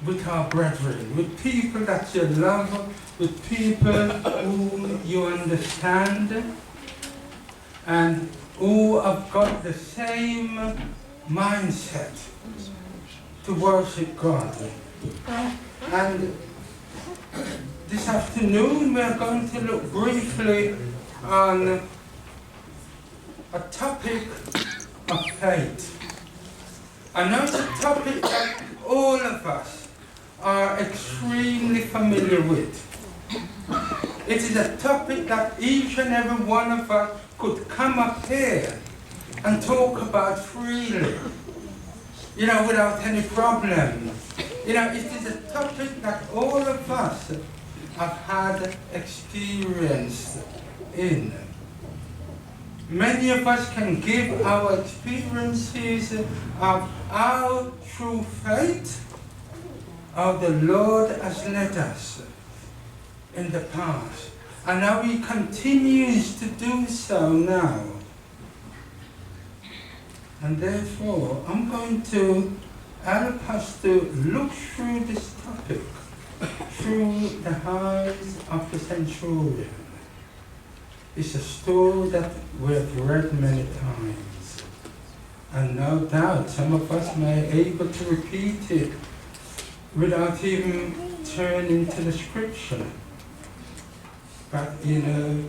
with our brethren, with people that you love, with people who you understand, and who have got the same mindset to worship God. And this afternoon we're going to look briefly on a topic of faith. I know it's a topic that all of us are extremely familiar with. It is a topic that each and every one of us could come up here and talk about freely, without any problem. It is a topic that all of us have had experience in. Many of us can give our experiences of our true faith, how the Lord has led us in the past, and how He continues to do so now. And therefore, I'm going to help us to look through this topic through the eyes of the centurion. It's a story that we've read many times, and no doubt some of us may be able to repeat it without even turning to the scripture. But in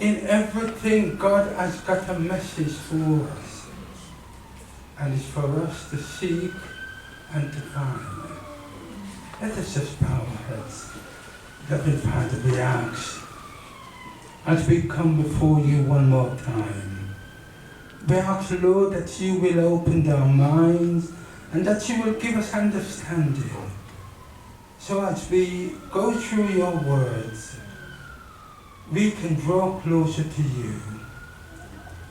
everything God has got a message for us, and it's for us to seek and to find. Let us just bow our heads. Loving Father, we ask, as we come before you one more time, we ask, Lord, that you will open our minds and that you will give us understanding. So as we go through your words, we can draw closer to you.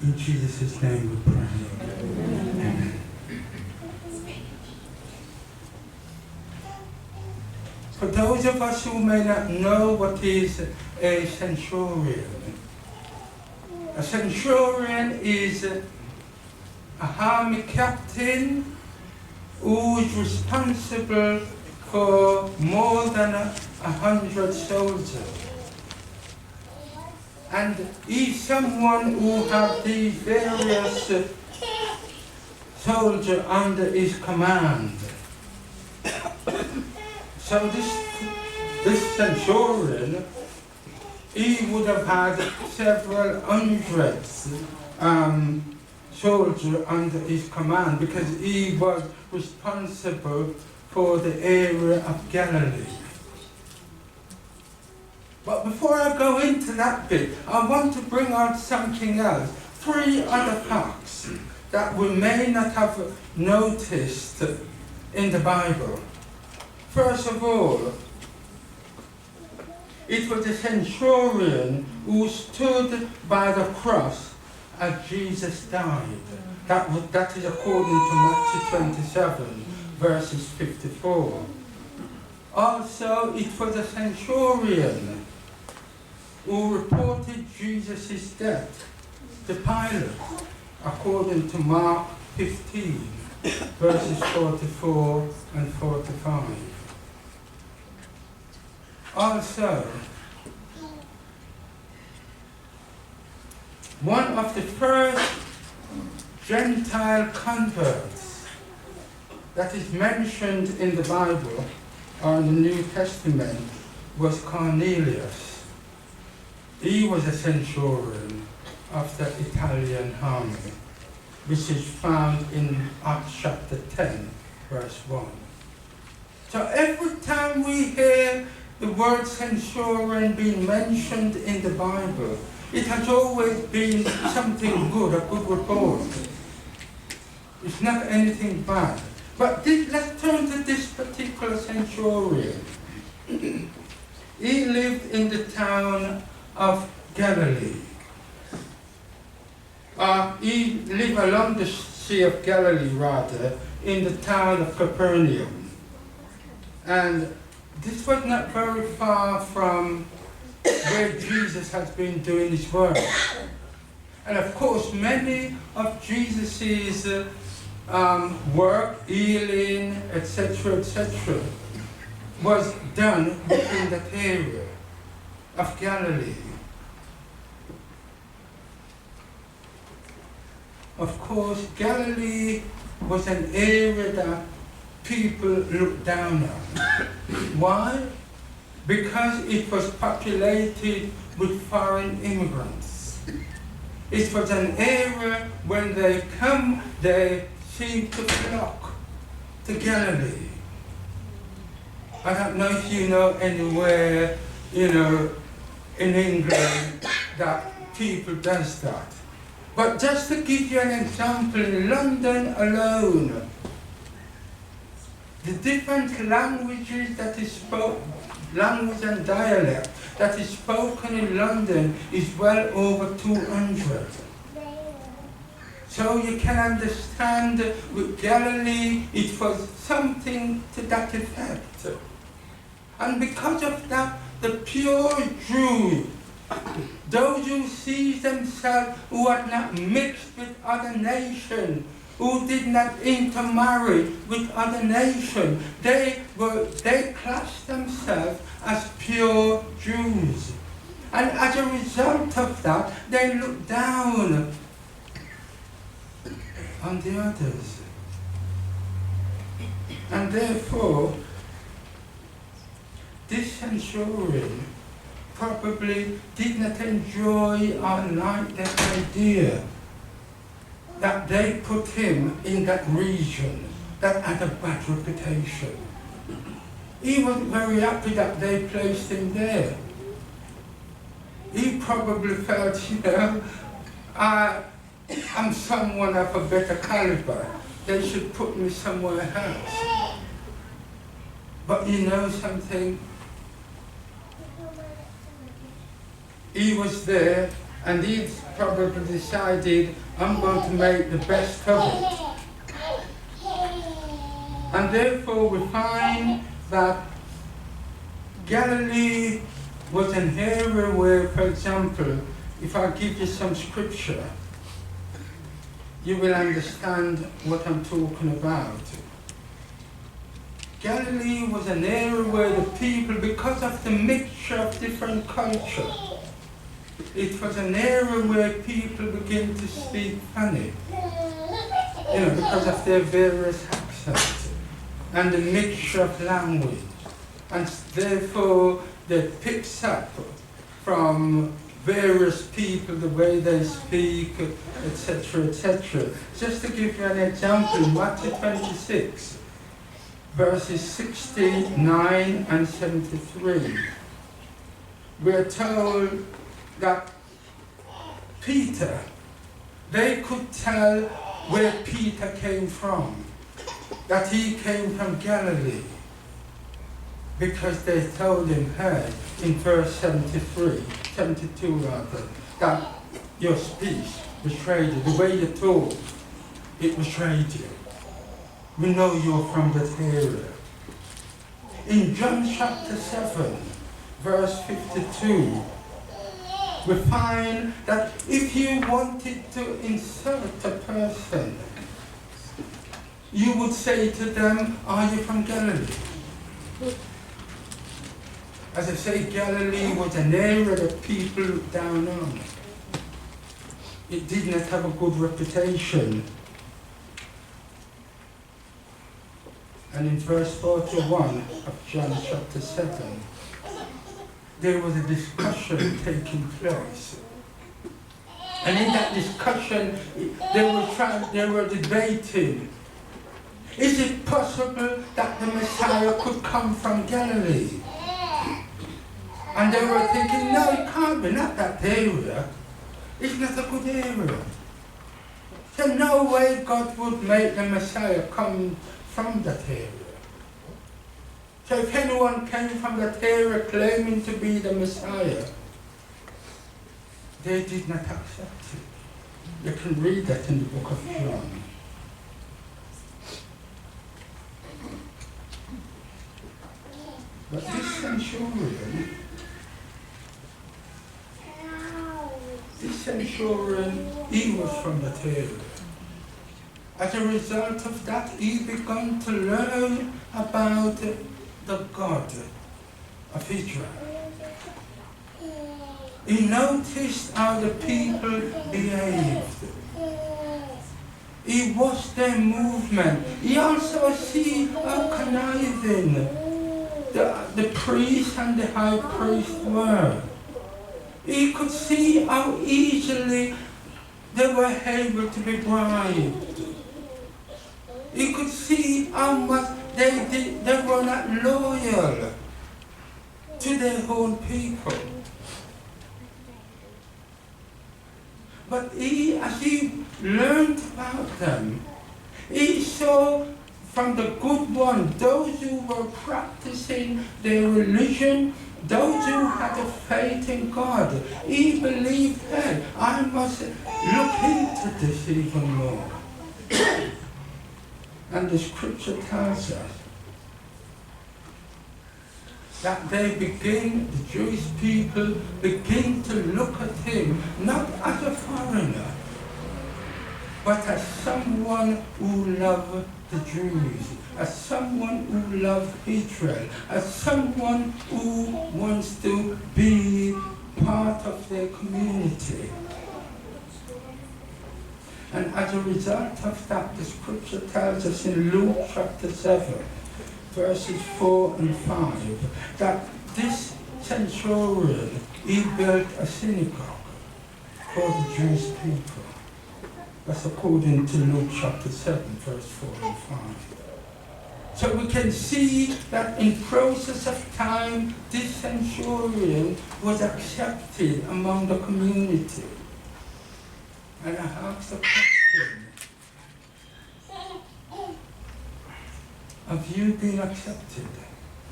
In Jesus' name we pray. Amen. For those of us who may not know what is a centurion is a army captain who is responsible for more than 100 soldiers. And he's someone who has these various soldiers under his command. So this centurion, he would have had several hundreds soldiers under his command because he was responsible for the area of Galilee. But before I go into that bit, I want to bring out something else. 3 other facts that we may not have noticed in the Bible. First of all, it was the centurion who stood by the cross as Jesus died. That is according to Matthew 27, verses 54. Also, it was the centurion who reported Jesus' death to Pilate, according to Mark 15, verses 44 and 45. Also, one of the first Gentile converts that is mentioned in the Bible or in the New Testament was Cornelius. He was a centurion of the Italian army, which is found in Acts chapter 10, verse 1. So every time we hear the word centurion being mentioned in the Bible, it has always been something good, a good report. It's not anything bad. But let's turn to this particular centurion. He lived in the town of Galilee. He lived along the Sea of Galilee, rather, in the town of Capernaum. And this was not very far from where Jesus has been doing his work. And of course, many of Jesus's work, healing, etc., was done within that area of Galilee. Of course, Galilee was an area that people looked down on. Why? Because it was populated with foreign immigrants. It was an area when they come, they seem to flock to Galilee. I don't know if you know anywhere, in England that people does that. But just to give you an example, in London alone, the different languages that is spoken, language and dialect that is spoken in London is well over 200. So you can understand with Galilee it was something to that effect. And because of that, the pure Jew, those who see themselves, who had not mixed with other nations, who did not intermarry with other nations, they classed themselves as pure Jews. And as a result of that, they looked down on the others. And therefore, this centurion probably did not enjoy or like the idea that they put him in that region that had a bad reputation. He wasn't very happy that they placed him there. He probably felt, I'm someone of a better caliber. They should put me somewhere else. But you know something? He was there and he probably decided, I'm going to make the best of it. And therefore we find that Galilee was an area where, for example, if I give you some scripture, you will understand what I'm talking about. Galilee was an area where the people, because of the mixture of different cultures, it was an area where people begin to speak funny, because of their various accents and the mixture of language. And therefore, they picks up from various people, the way they speak, etc., etc. Just to give you an example, Matthew 26, verses 69 and 73, we're told that Peter, they could tell where Peter came from, that he came from Galilee, because they told him, hey, in verse 72 rather, that your speech betrayed you, the way you talk, it betrayed you. We know you're from that area. In John chapter 7, verse 52, we find that if you wanted to insult a person, you would say to them, are you from Galilee? As I say, Galilee was an area that people looked down on. It did not have a good reputation. And in verse 41 of John chapter 7, there was a discussion taking place. And in that discussion, they were debating, is it possible that the Messiah could come from Galilee? And they were thinking, no, it can't be, not that area. It's not a good area. So no way God would make the Messiah come from that area. So if anyone came from that area claiming to be the Messiah, they did not accept it. You can read that in the book of John. But this centurion, he was from that area. As a result of that, he began to learn about the God of Israel. He noticed how the people behaved. He watched their movement. He also see how conniving the priest and the high priest were. He could see how easily they were able to be bribed. He could see how much they were not loyal to their own people. But as he learned about them, he saw from the good one, those who were practicing their religion, those who had a faith in God. He believed, hey, I must look into this even more. And the scripture tells us that the Jewish people begin to look at him not as a foreigner, but as someone who loved the Jews, as someone who loved Israel, as someone who wants to be part of their community. And as a result of that, the scripture tells us in Luke chapter 7, verses 4 and 5, that this centurion, he built a synagogue for the Jewish people. That's according to Luke chapter 7, verse 4 and 5. So we can see that in process of time, this centurion was accepted among the community. And I ask the question, have you been accepted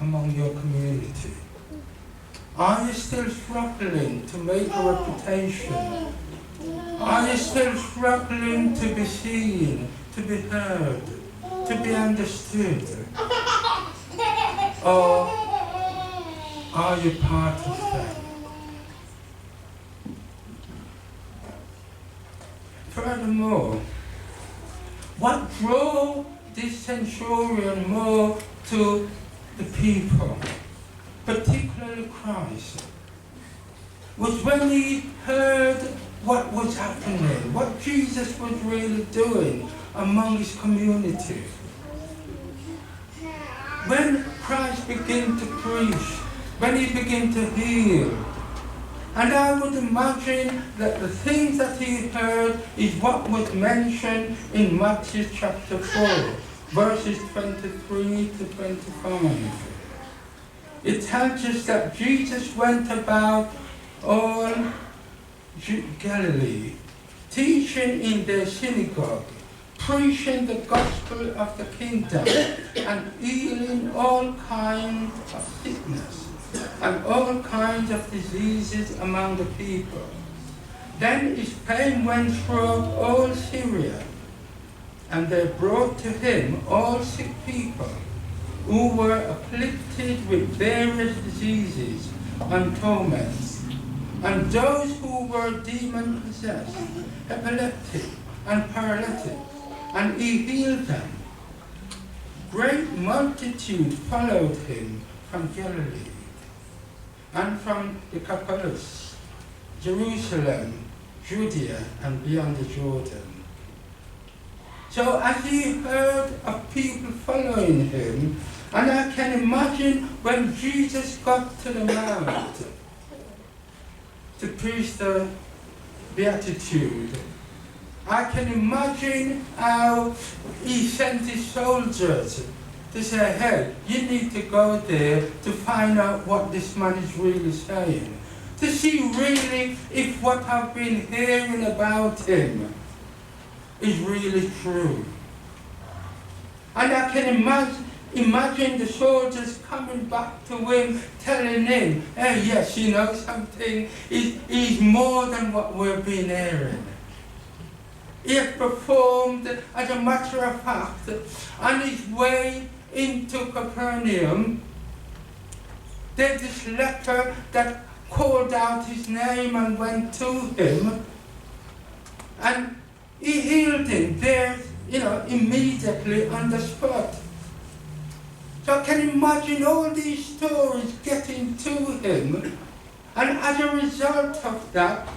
among your community? Are you still struggling to make a reputation? Are you still struggling to be seen, to be heard, to be understood? Or are you part of them? Furthermore, what drove this centurion more to the people, particularly Christ, was when he heard what was happening, what Jesus was really doing among his community. When Christ began to preach, when he began to heal, and I would imagine that the things that he heard is what was mentioned in Matthew chapter 4, verses 23 to 25. It tells us that Jesus went about all Galilee, teaching in their synagogue, preaching the gospel of the kingdom, and healing all kinds of sickness and all kinds of diseases among the people. Then his fame went throughout all Syria, and they brought to him all sick people who were afflicted with various diseases and torments, and those who were demon-possessed, epileptic, and paralytic, and he healed them. Great multitude followed him from Galilee, and from Decapolis, Jerusalem, Judea, and beyond the Jordan. So as he heard of people following him, and I can imagine when Jesus got to the mount to preach the Beatitude, I can imagine how he sent his soldiers to say, hey, you need to go there to find out what this man is really saying, to see really if what I've been hearing about him is really true. And I can imagine the soldiers coming back to him, telling him, hey, yes, you know something, he's more than what we've been hearing. He has performed, as a matter of fact, on his way into Capernaum, there's this leper that called out his name and went to him, and he healed him there, immediately on the spot. So I can imagine all these stories getting to him, and as a result of that,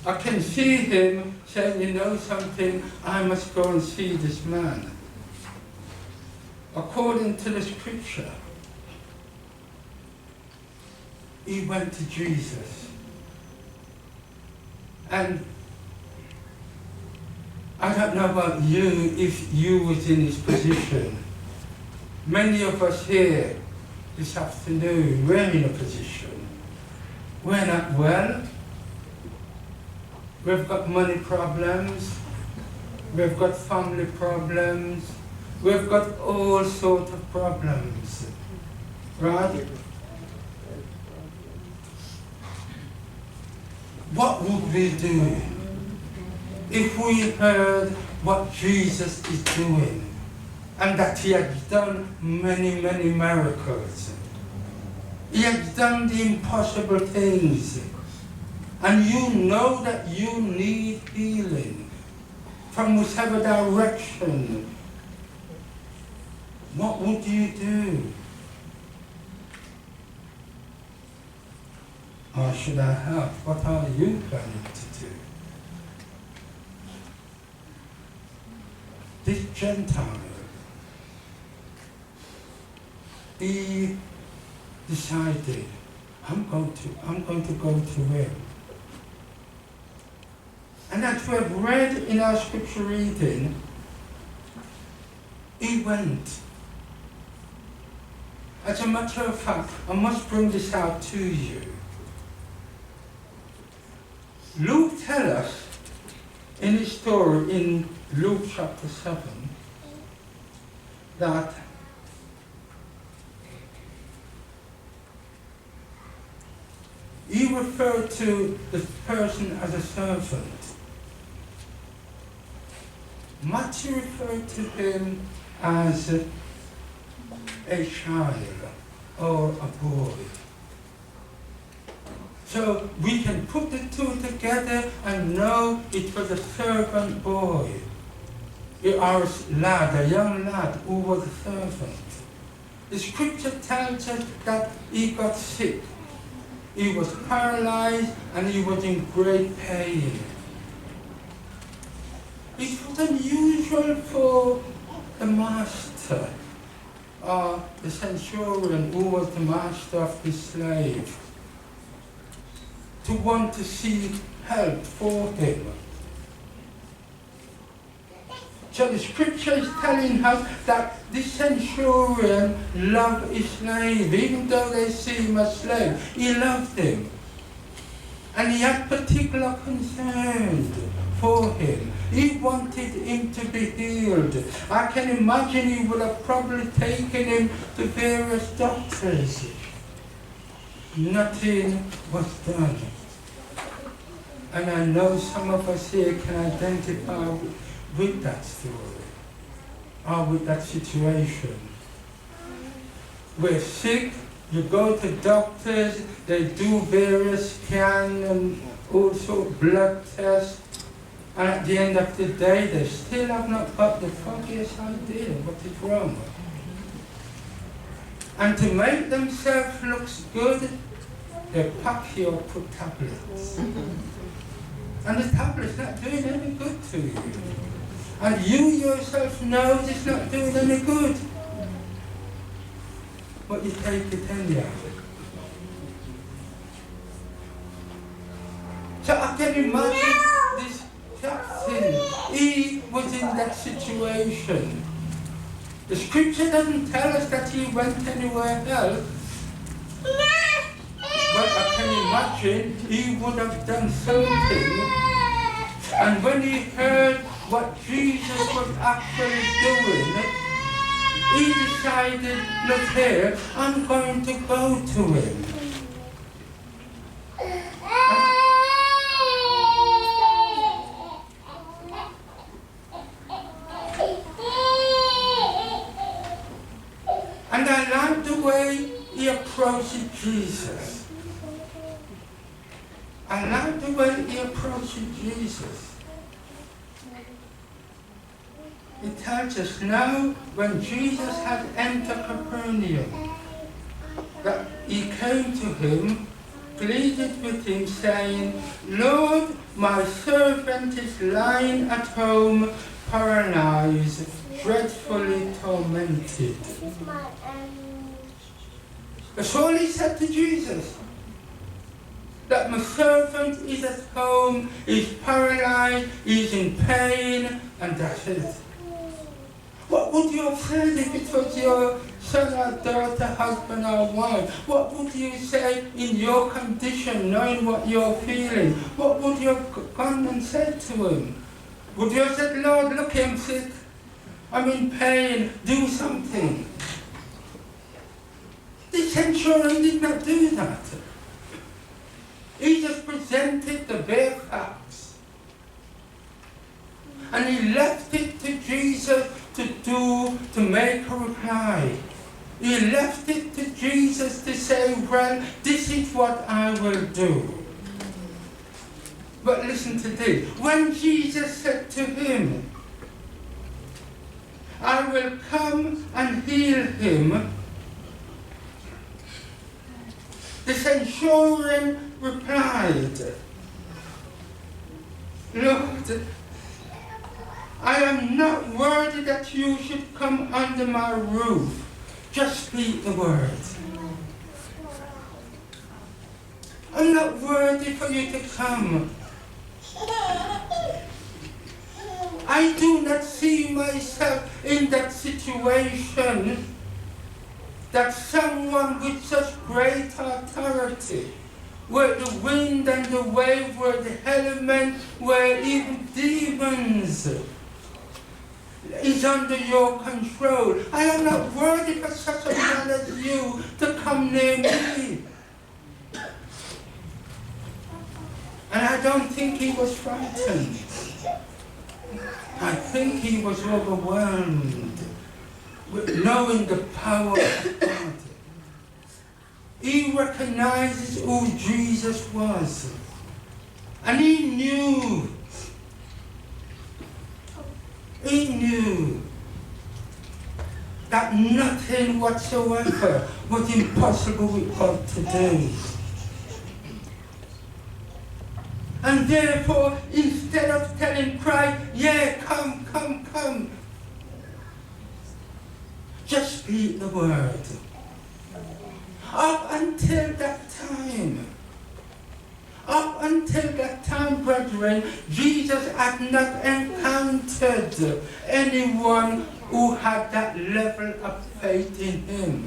I can see him saying, you know something, I must go and see this man. According to the scripture, he went to Jesus. And I don't know about you, if you was in his position. Many of us here this afternoon, we're in a position. We're not well. We've got money problems. We've got family problems. We've got all sorts of problems. Right? What would we do if we heard what Jesus is doing and that he has done many, many miracles? He has done the impossible things. And you know that you need healing from whichever direction. What would you do? Or should I help? What are you planning to do? This Gentile, he decided, I'm going to go to him. And as we have read in our scripture reading, he went. As a matter of fact, I must bring this out to you. Luke tells us in his story in Luke chapter 7 that he referred to the person as a servant. Matthew referred to him as a child or a boy. So we can put the two together and know it was a servant boy, or a lad, a young lad who was a servant. The scripture tells us that he got sick. He was paralyzed and he was in great pain. It was unusual for the master, the centurion who was the master of his slave, to want to seek help for him. So the scripture is telling us that this centurion loved his slave, even though they see him as slave, he loved him. And he had particular concern for him. He wanted him to be healed. I can imagine he would have probably taken him to various doctors. Nothing was done. And I know some of us here can identify with that story, or with that situation. We're sick, you go to doctors, they do various scans and also blood tests, and at the end of the day, they still have not got the foggiest idea what is wrong. And to make themselves look good, they pack you or put tablets. And the tablet's not doing any good to you. And you yourself know it's not doing any good. But you take it anyhow. So I can imagine this captain, he was in that situation. The scripture doesn't tell us that he went anywhere else. But I can imagine he would have done something. And when he heard what Jesus was actually doing, he decided, look here, I'm going to go to him. And I like the way he approached Jesus. I like the way he approached Jesus. it tells us now when Jesus had entered Capernaum, that he came to him, pleaded with him, saying, Lord, my servant is lying at home, paralyzed, dreadfully tormented. That's all he said to Jesus. That my servant is at home, he's paralyzed, he's in pain, and that's it. What would you have said if it was your son or daughter, husband or wife? What would you say in your condition, knowing what you're feeling? What would you have gone and said to him? Would you have said, Lord, look, I'm sick, I'm in pain, do something? The centurion did not do that. He just presented the bare facts. And he left it to Jesus to make a reply. He left it to Jesus to say, well, this is what I will do. But listen to this. When Jesus said to him, I will come and heal him, the centurion replied, Lord, I am not worthy that you should come under my roof. Just speak the word. I'm not worthy for you to come. I do not see myself in that situation, that someone with such great authority, where the wind and the wave, where the element, where even demons is under your control. I am not worthy for such a man as you to come near me. And I don't think he was frightened. I think he was overwhelmed with knowing the power of God. He recognizes who Jesus was. And he knew that nothing whatsoever was impossible with God to do. And therefore, instead of telling Christ, yeah, come, just speak the word. Up until that time, brethren, Jesus had not encountered anyone who had that level of faith in him.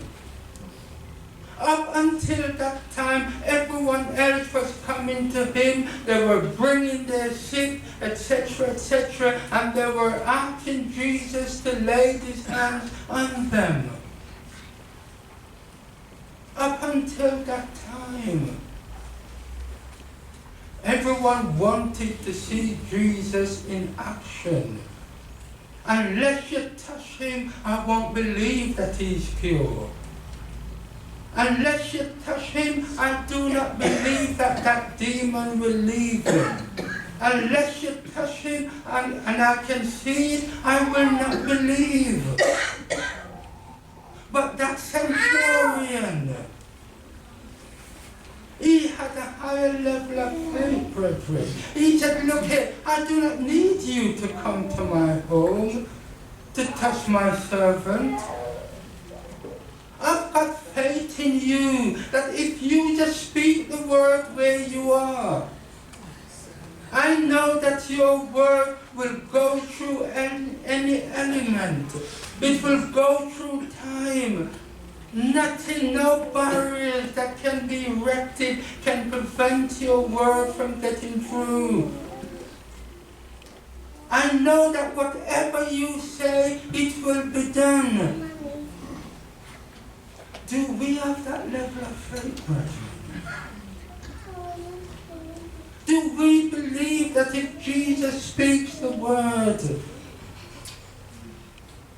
Up until that time, everyone else was coming to him. They were bringing their sick, etc., and they were asking Jesus to lay his hands on them. Up until that time, everyone wanted to see Jesus in action. Unless you touch him, I won't believe that he's cured. Unless you touch him, I do not believe that that demon will leave him. Unless you touch him and I can see it, I will not believe. But that centurion, he had a higher level of faith, brethren. He said, look here, I do not need you to come to my home to touch my servant. I've got faith in you that if you just speak the word where you are, I know that your word will go through any element. It will go through time. Nothing, no barriers that can be erected can prevent your word from getting through. I know that whatever you say, it will be done. Do we have that level of faith, brethren? Do we believe that if Jesus speaks the word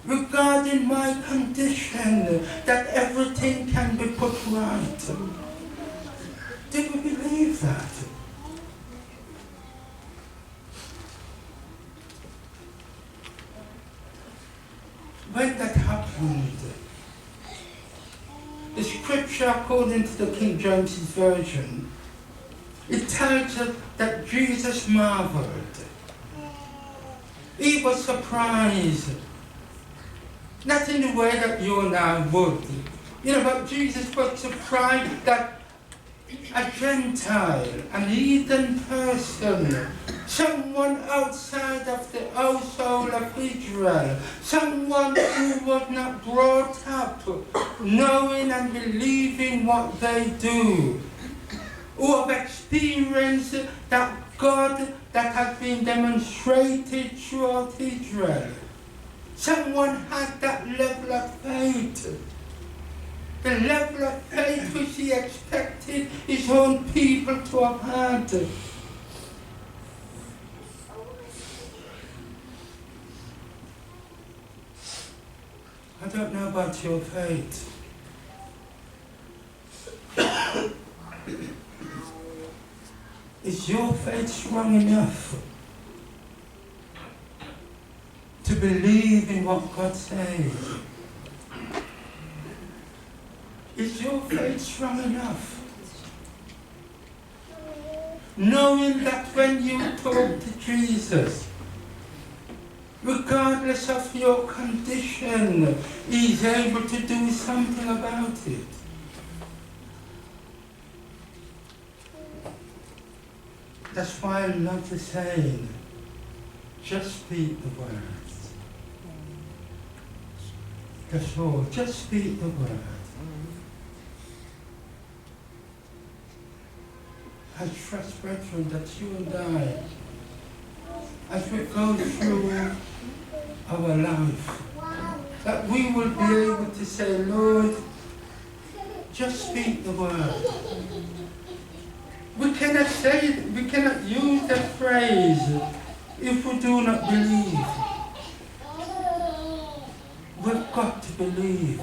regarding my condition, that everything can be put right? Do we believe that? when that happened, the scripture according to the King James Version, it tells us that Jesus marveled. He was surprised. Not in the way that you and I would. But Jesus was surprised that a Gentile, an heathen person, someone outside of the household of Israel, someone who was not brought up knowing and believing what they do, who have experienced that God that has been demonstrated throughout Israel. Someone had that level of faith. The level of faith which he expected his own people to have had. I don't know about your faith. Is your faith strong enough to believe in what God says? Is your faith strong enough? Knowing that when you talk to Jesus, regardless of your condition, he's able to do something about it. That's why I love the saying, just speak the words. That's all, just speak the words. I trust, brethren, that you and I, as we go through our life, that we will be able to say, Lord, just speak the word. We cannot say it, we cannot use that phrase if we do not believe. We've got to believe.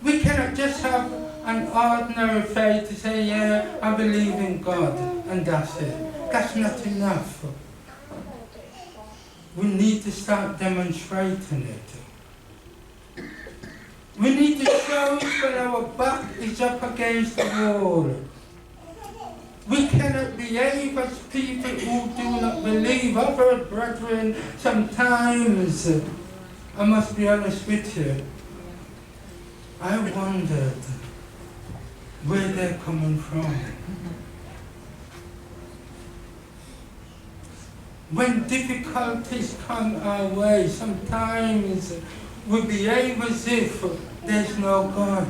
We cannot just have an ordinary faith to say, yeah, I believe in God, and that's it. That's not enough. We need to start demonstrating it. We need to show it when our back is up against the wall. We cannot behave as people who do not believe. I've heard brethren sometimes, I must be honest with you, I wondered where they're coming from. When difficulties come our way, sometimes we behave as if there's no God.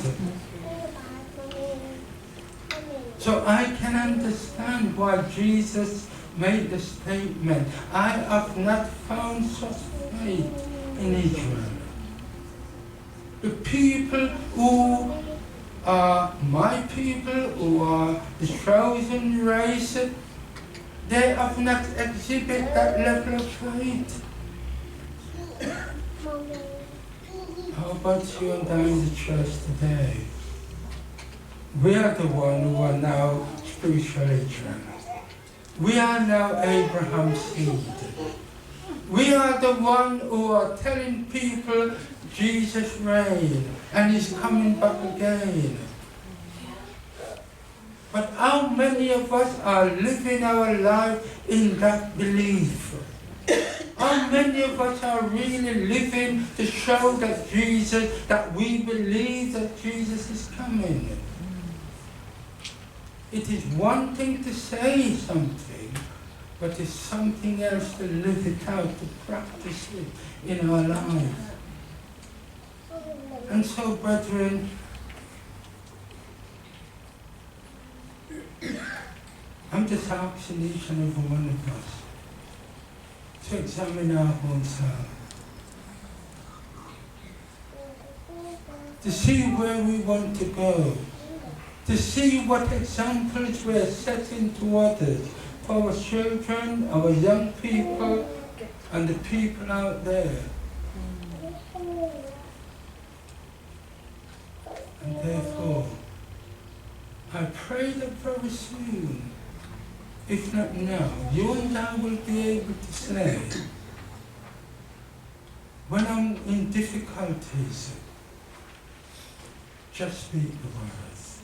So I can understand why Jesus made the statement, I have not found such faith in Israel. The people who are my people, who are the chosen race, they have not exhibited that level of faith. How about you and I in the church today? We are the one who are now spiritual Israel. We are now Abraham's seed. We are the one who are telling people Jesus reigns and he's coming back again. But how many of us are living our life in that belief? How many of us are really living to show that we believe that Jesus is coming? It is one thing to say something, but it's something else to live it out, to practice it in our lives. And so, brethren, I'm just asking each and every one of us to examine our own self, to see where we want to go, to see what examples we're setting to others, for our children, our young people, and the people out there. And therefore, I pray that very soon, if not now, you and I will be able to say, when I'm in difficulties, just speak the words.